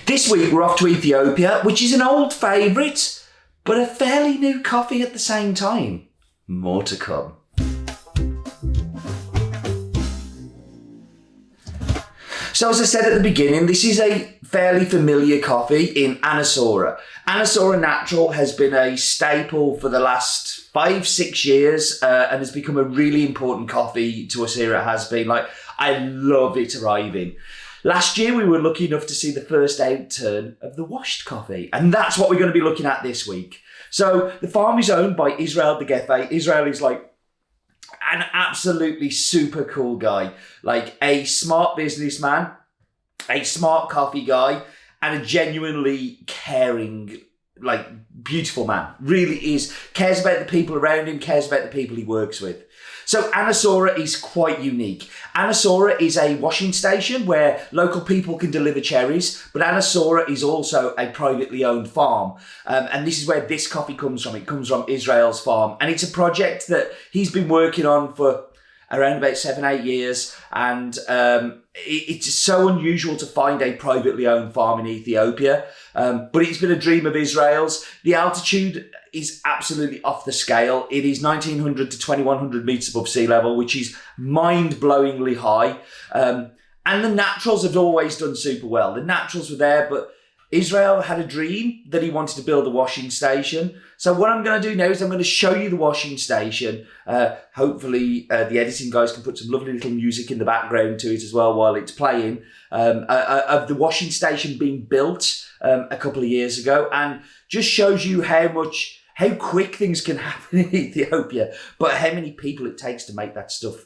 This week we're off to Ethiopia, which is an old favourite, but a fairly new coffee at the same time. More to come. So as I said at the beginning, this is a fairly familiar coffee in Sora. Sora Natural has been a staple for the last 5-6 years and has become a really important coffee to us here at Has Been. I love it arriving. Last year, we were lucky enough to see the first outturn of the washed coffee, and that's what we're going to be looking at this week. So the farm is owned by Washed Yirgacheffes. Israel is an absolutely super cool guy, a smart businessman, a smart coffee guy, and a genuinely caring, beautiful man. Really is, cares about the people around him, cares about the people he works with. So Sora is quite unique. Sora is a washing station where local people can deliver cherries, but Sora is also a privately owned farm. And this is where this coffee comes from. It comes from Israel's farm. And it's a project that he's been working on for around about 7-8 years. And it's so unusual to find a privately owned farm in Ethiopia. But it's been a dream of Israel's. The altitude is absolutely off the scale. It is 1,900 to 2,100 metres above sea level, which is mind-blowingly high. And the naturals have always done super well. The naturals were there, but Israel had a dream that he wanted to build a washing station. So what I'm going to do now is I'm going to show you the washing station. Hopefully the editing guys can put some lovely little music in the background to it as well while it's playing, of the washing station being built a couple of years ago, and just shows you how quick things can happen in Ethiopia, but how many people it takes to make that stuff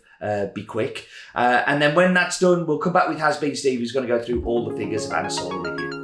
be quick. And then when that's done, we'll come back with Has Been Steve, who's going to go through all the figures of Sora with you.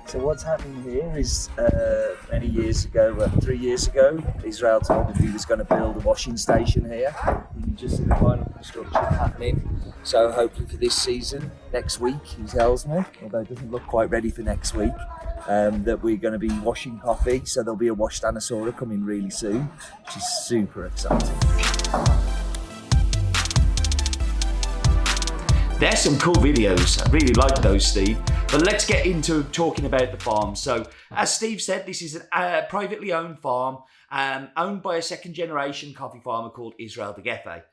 So what's happening here is many years ago, 3 years ago, Israel told me he was going to build a washing station here. You can just see the final construction happening. So hopefully for this season, next week, he tells me, although it doesn't look quite ready for next week, that we're going to be washing coffee. So there'll be a washed Sora coming really soon, which is super exciting. There's some cool videos. I really like those, Steve. But let's get into talking about the farm. So, as Steve said, this is a privately owned farm, owned by a second-generation coffee farmer called Washed Yirgacheffes.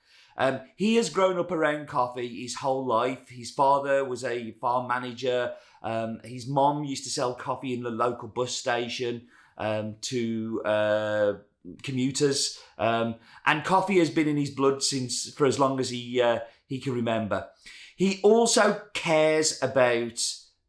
He has grown up around coffee his whole life. His father was a farm manager. His mom used to sell coffee in the local bus station to commuters. And coffee has been in his blood for as long as he can remember. He also cares about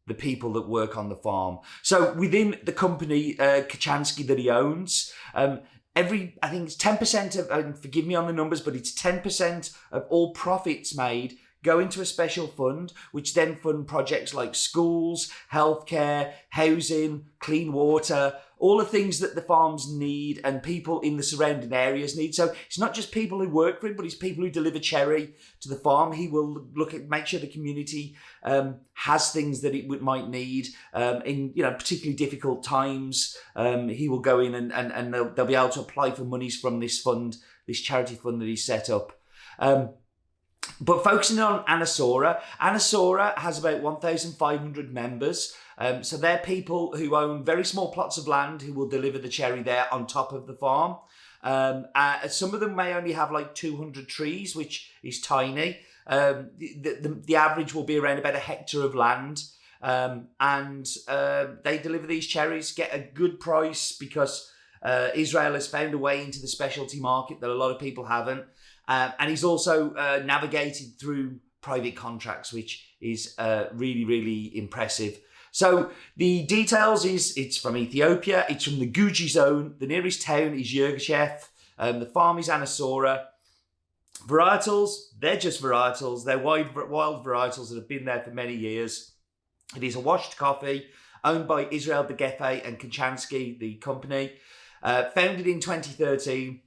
the people that work on the farm. So within the company, Kachansky, that he owns, I think it's 10% of, and forgive me on the numbers, but it's 10% of all profits made go into a special fund, which then fund projects like schools, healthcare, housing, clean water, all the things that the farms need and people in the surrounding areas need. So it's not just people who work for him, but it's people who deliver cherry to the farm. He will make sure the community has things that it might need in particularly difficult times. He will go in and they'll be able to apply for monies from this fund, this charity fund that he's set up. But focusing on Sora has about 1,500 members. So they're people who own very small plots of land who will deliver the cherry there on top of the farm. Some of them may only have like 200 trees, which is tiny. The average will be around about a hectare of land. And they deliver these cherries, get a good price because Israel has found a way into the specialty market that a lot of people haven't. And he's also navigated through private contracts, which is really, really impressive. So the details is it's from Ethiopia. It's from the Guji zone. The nearest town is Yirgacheffe. The farm is Sora. Varietals, they're just varietals. They're wild varietals that have been there for many years. It is a washed coffee owned by Israel Degefe and Kachansky, the company. Founded in 2013.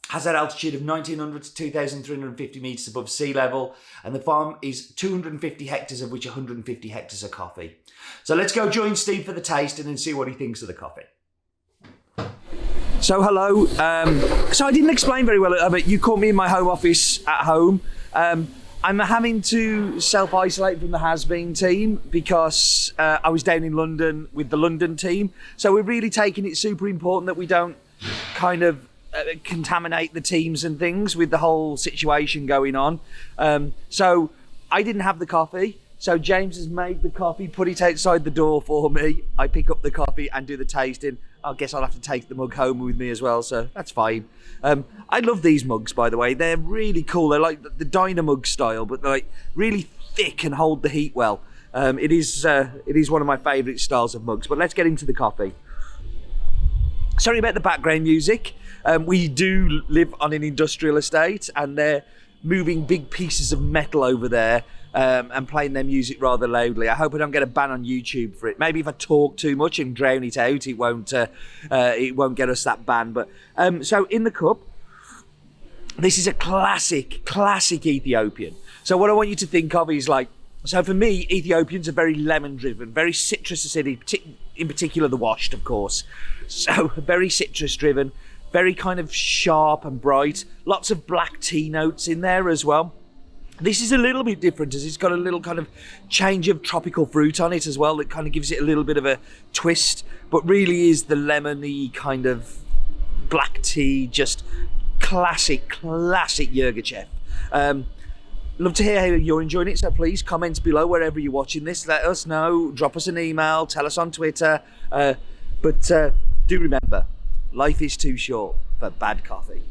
Has an altitude of 1,900 to 2,350 metres above sea level, and the farm is 250 hectares, of which 150 hectares are coffee. So let's go join Steve for the tasting and see what he thinks of the coffee. So hello. So I didn't explain very well, but you caught me in my home office at home. I'm having to self-isolate from the has-been team because I was down in London with the London team. So we're really taking it super important that we don't kind of contaminate the teams and things with the whole situation going on. So I didn't have the coffee. So James has made the coffee, put it outside the door for me. I pick up the coffee and do the tasting. I guess I'll have to take the mug home with me as well, so that's fine. I love these mugs, by the way. They're really cool. They're like the Dynamug style, but they're like really thick and hold the heat well. It is one of my favourite styles of mugs, but let's get into the coffee. Sorry about the background music. We do live on an industrial estate and they're moving big pieces of metal over there and playing their music rather loudly. I hope I don't get a ban on YouTube for it. Maybe if I talk too much and drown it out, it won't get us that ban. But so in the cup, this is a classic Ethiopian. So what I want you to think of is like, so for me, Ethiopians are very lemon driven, very citrus acidic, in particular the washed, of course. So very citrus driven. Very kind of sharp and bright. Lots of black tea notes in there as well. This is a little bit different as it's got a little kind of change of tropical fruit on it as well that kind of gives it a little bit of a twist, but really is the lemony kind of black tea, just classic Yirgacheffe. Love to hear how you're enjoying it, so please comment below wherever you're watching this. Let us know, drop us an email, tell us on Twitter, but do remember, life is too short for bad coffee.